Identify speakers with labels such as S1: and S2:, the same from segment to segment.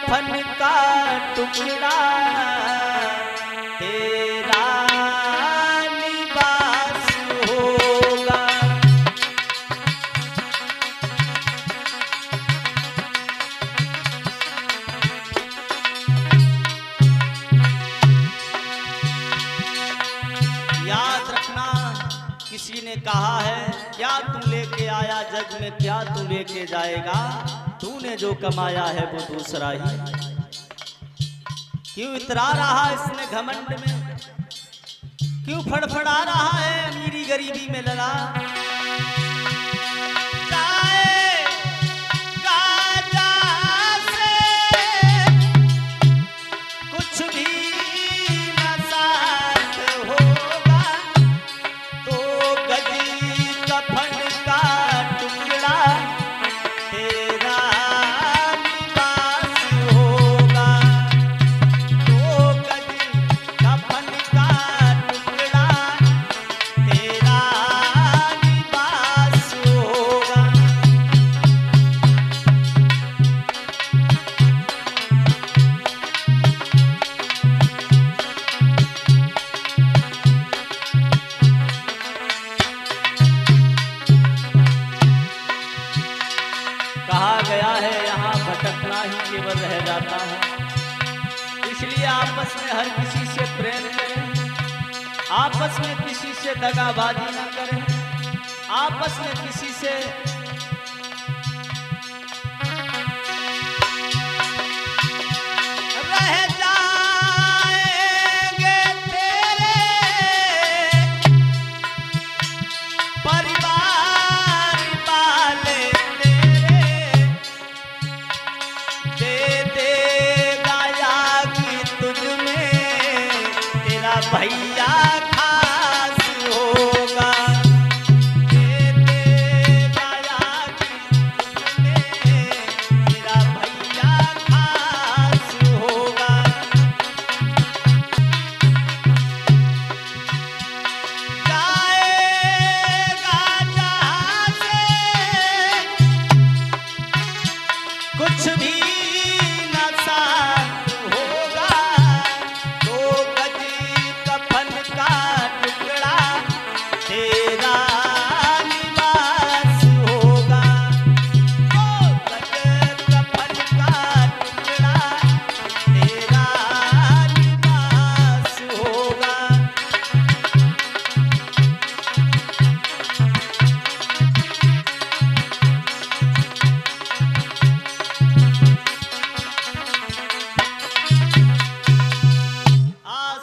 S1: कफन का टुकड़ा तेरा लिबास होगा। याद रखना, किसी ने कहा है क्या तू लेके आया जग में, क्या तू लेके जाएगा, तूने जो कमाया है वो दूसरा ही। क्यों इतरा रहा इसने घमंड में, क्यों फड़फड़ा रहा है अमीरी गरीबी में लला। भटकना ही केवल रह जाता है। इसलिए आपस में हर किसी से प्रेम करें, आपस में किसी से दगाबाजी ना करें, आपस में किसी से रह जाएंगे तेरे परिवार वाले, भैया खास होगा, दे देगा याद तुझमें, तेरा भैया खास होगा। जाएगा जहाँ से कुछ भी न साथ होगा, तो कफन का टुकड़ा तेरा लिबास होगा, तो कफन का टुकड़ा तेरा लिबास होगा।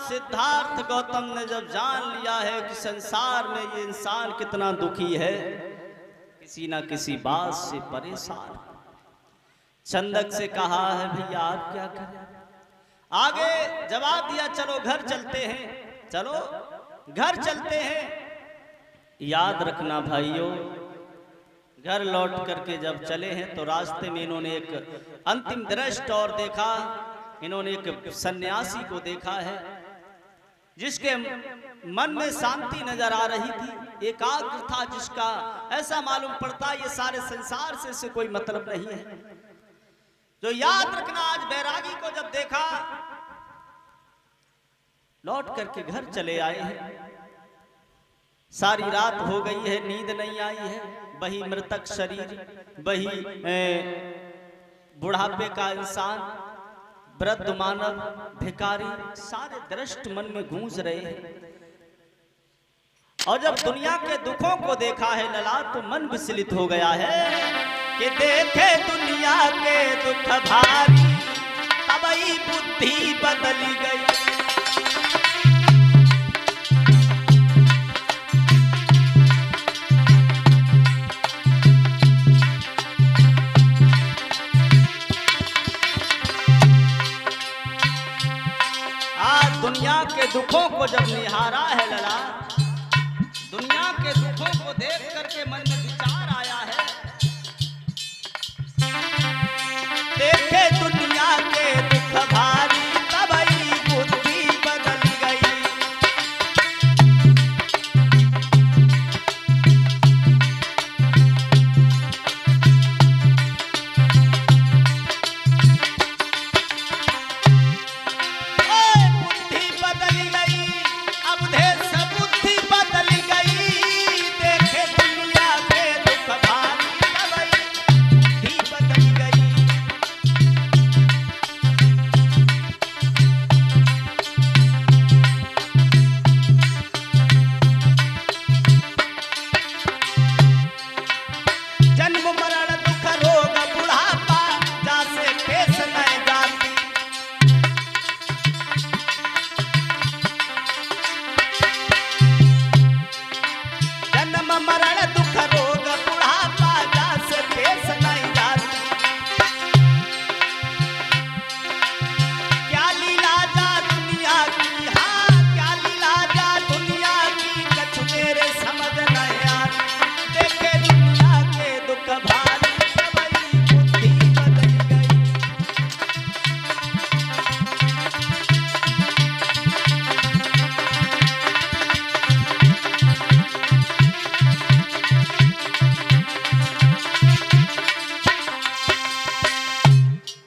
S1: सिद्धार्थ गौतम ने जब जान लिया है कि संसार में ये इंसान कितना दुखी है, किसी ना किसी बात से परेशान, चंदक से कहा है भैया आप क्या करें। आगे जवाब दिया चलो घर चलते हैं, चलो घर चलते हैं। याद रखना भाइयों, घर लौट करके जब चले हैं तो रास्ते में इन्होंने एक अंतिम दृश्य और देखा। इन्होंने एक सन्यासी को देखा है जिसके मन में शांति नजर आ रही थी, एकाग्र था, जिसका ऐसा मालूम पड़ता ये सारे संसार से इसे कोई मतलब नहीं है। जो याद रखना, आज बैरागी को जब देखा लौट करके घर चले आए हैं। सारी रात हो गई है, नींद नहीं आई है, वही मृतक शरीर, वही बुढ़ापे का इंसान, वृद्ध मानव, भिखारी, सारे दृश्य मन में गूंज रहे हैं। और जब दुनिया के दुखों को देखा है लला तो मन विचलित हो गया है कि देखे दुनिया के दुख भारी, तबई बुद्धि बदली गई। दुनिया के दुखों को जब निहारा है लला, दुनिया के दुखों को देख करके मन में विचार आया है, देखे दुनिया के दुख भारी, तबई बुद्धि बदल गई।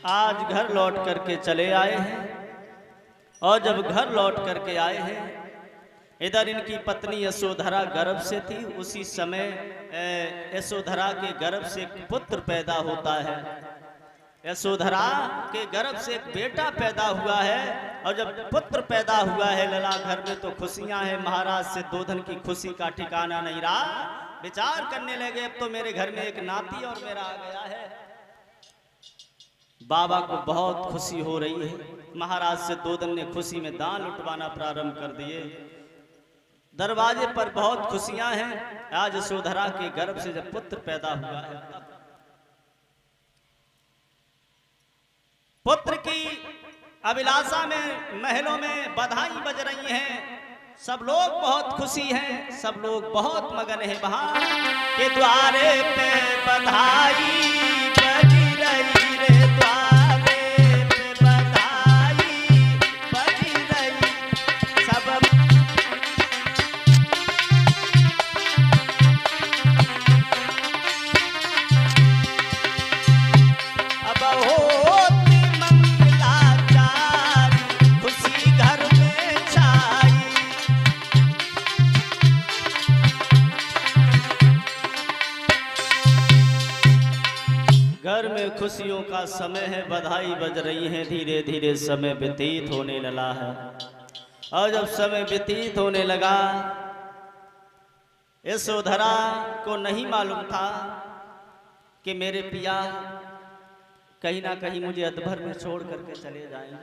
S1: आज घर लौट करके चले आए हैं। और जब घर लौट करके आए हैं, इधर इनकी पत्नी यशोधरा गर्भ से थी। उसी समय यशोधरा के गर्भ से एक पुत्र पैदा होता है। यशोधरा के गर्भ से एक बेटा पैदा हुआ है। और जब पुत्र पैदा हुआ है लला, घर में तो खुशियां हैं। महाराज से दोधन की खुशी का ठिकाना नहीं रहा। विचार करने लगे, अब तो मेरे घर में एक नाती और मेरा आ गया है। बाबा को बहुत खुशी हो रही है। महाराज से दोधन ने खुशी में दान लुटवाना प्रारंभ कर दिए। दरवाजे पर बहुत खुशियां हैं। आज यशोधरा के गर्भ से जब पुत्र पैदा हुआ है, पुत्र की अभिलाषा में महलों में बधाई बज रही हैं। सब लोग बहुत खुशी हैं, सब लोग बहुत मगन हैं। वहां के द्वारे पे बधाई बज रही रे, द्वारे पे बधाई बज रही। सब अब होती मंगलाचार, खुशी घर में छाई। घर में खुशियों का समय है, बधाई बज रही है। धीरे धीरे समय व्यतीत होने लगा है। और जब समय व्यतीत होने लगा, यशोधरा को नहीं मालूम था कि मेरे पिया कहीं ना कहीं मुझे अधभर में छोड़ करके चले जाएंगे।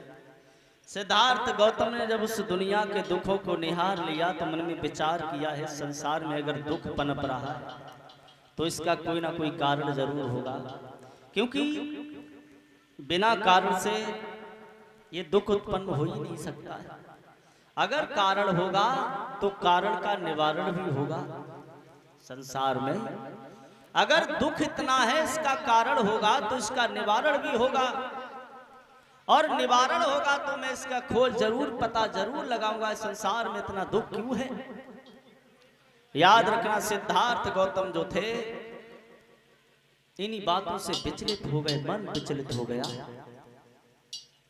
S1: सिद्धार्थ गौतम ने जब उस दुनिया के दुखों को निहार लिया तो मन में विचार किया है, संसार में अगर दुख पनप रहा है तो इसका कोई ना कोई कारण जरूर होगा। क्योंकि बिना कारण से ये दुख उत्पन्न हो ही नहीं सकता है। अगर कारण होगा तो कारण का निवारण भी होगा। संसार में अगर दुख इतना है, इसका कारण होगा तो इसका निवारण भी होगा। और निवारण होगा तो मैं इसका खोज जरूर पता जरूर लगाऊंगा, संसार में इतना दुख क्यों है। याद रखना, सिद्धार्थ गौतम जो थे इन्हीं बातों से विचलित हो गए, मन विचलित हो गया।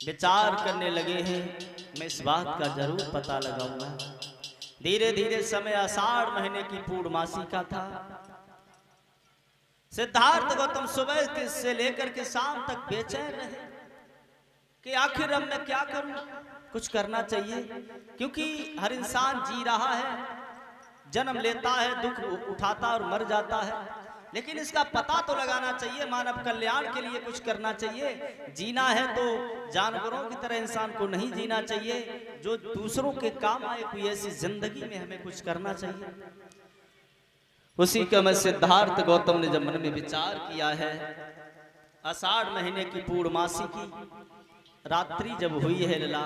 S1: विचार करने लगे हैं, मैं इस बात का जरूर पता लगाऊंगा। धीरे धीरे समय आषाढ़ महीने की पूर्णमासी का था। सिद्धार्थ गौतम सुबह से लेकर के शाम तक बेचैन रहे कि आखिर अब मैं क्या करूं, कुछ करना चाहिए। क्योंकि हर इंसान जी रहा है, जन्म लेता है, दुख उठाता और मर जाता है, लेकिन इसका पता तो लगाना चाहिए। मानव कल्याण के लिए कुछ करना चाहिए। जीना है तो जानवरों की तरह इंसान को नहीं जीना चाहिए, जो दूसरों के काम आए। कोई ऐसी जिंदगी में हमें कुछ करना चाहिए। उसी का मैं सिद्धार्थ गौतम ने जब मन में विचार किया है, आषाढ़ महीने की पूर्णमासी की रात्रि जब हुई है लला,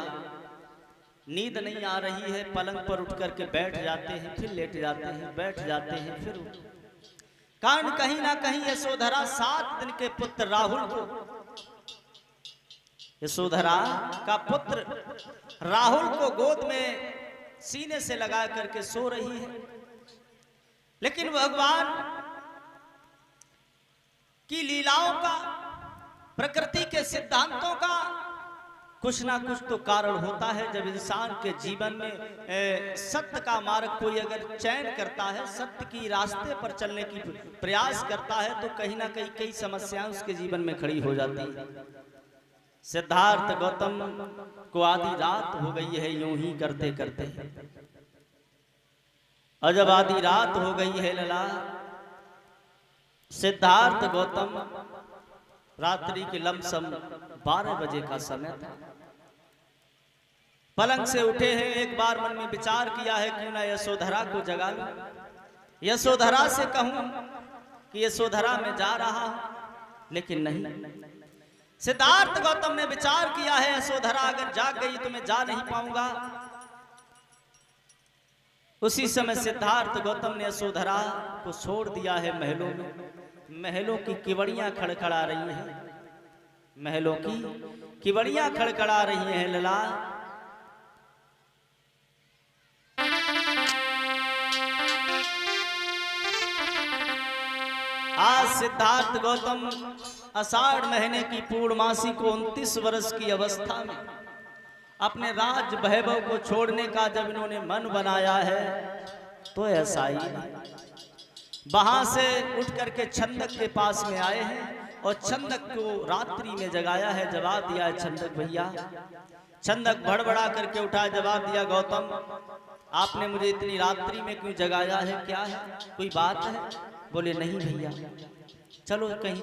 S1: नींद नहीं आ रही है। पलंग पर उठ करके बैठ जाते हैं, फिर लेट जाते हैं, बैठ जाते हैं, फिर कारण कहीं ना कहीं यशोधरा 7 दिन के पुत्र राहुल को, यशोधरा का पुत्र राहुल को गोद में सीने से लगा करके सो रही है। लेकिन भगवान की लीलाओं का, प्रकृति के सिद्धांतों का कुछ ना कुछ तो कारण होता है। जब इंसान के जीवन में सत्य का मार्ग कोई अगर चयन करता है, सत्य की रास्ते पर चलने की प्रयास करता है, तो कहीं ना कहीं कई समस्याएं उसके जीवन में खड़ी हो जाती है। सिद्धार्थ गौतम को आधी रात हो गई है यूं ही करते करते। और जब आधी रात हो गई है लला, सिद्धार्थ गौतम रात्रि के लमसम 12 बजे का समय था। पलंग से उठे हैं, एक बार मन में विचार किया है क्यों ना यशोधरा को जगा लूं, यशोधरा से कहूं कि यशोधरा मैं जा रहा हूं। लेकिन नहीं, सिद्धार्थ गौतम ने विचार किया है यशोधरा अगर जाग गई तो मैं जा नहीं पाऊंगा। उसी समय सिद्धार्थ गौतम ने यशोधरा को छोड़ दिया है महलों में। महलों की किवड़ियां खड़खड़ा रही हैं, महलों की किवड़ियां खड़खड़ा रही हैं लला। आज सिद्धार्थ गौतम आषाढ़ महीने की पूर्णमासी को 29 वर्ष की अवस्था में अपने राज वैभव को छोड़ने का जब इन्होंने मन बनाया है तो ऐसा ही नहीं। वहां से उठ करके छंदक के पास में आए हैं और छंदक को रात्रि में जगाया है। जवाब दिया है छंदक भैया। छंदक भड़बड़ा करके उठा, जवाब दिया गौतम आपने मुझे इतनी रात्रि में क्यों जगाया है, क्या है, कोई बात है? बोले नहीं भैया, चलो कहीं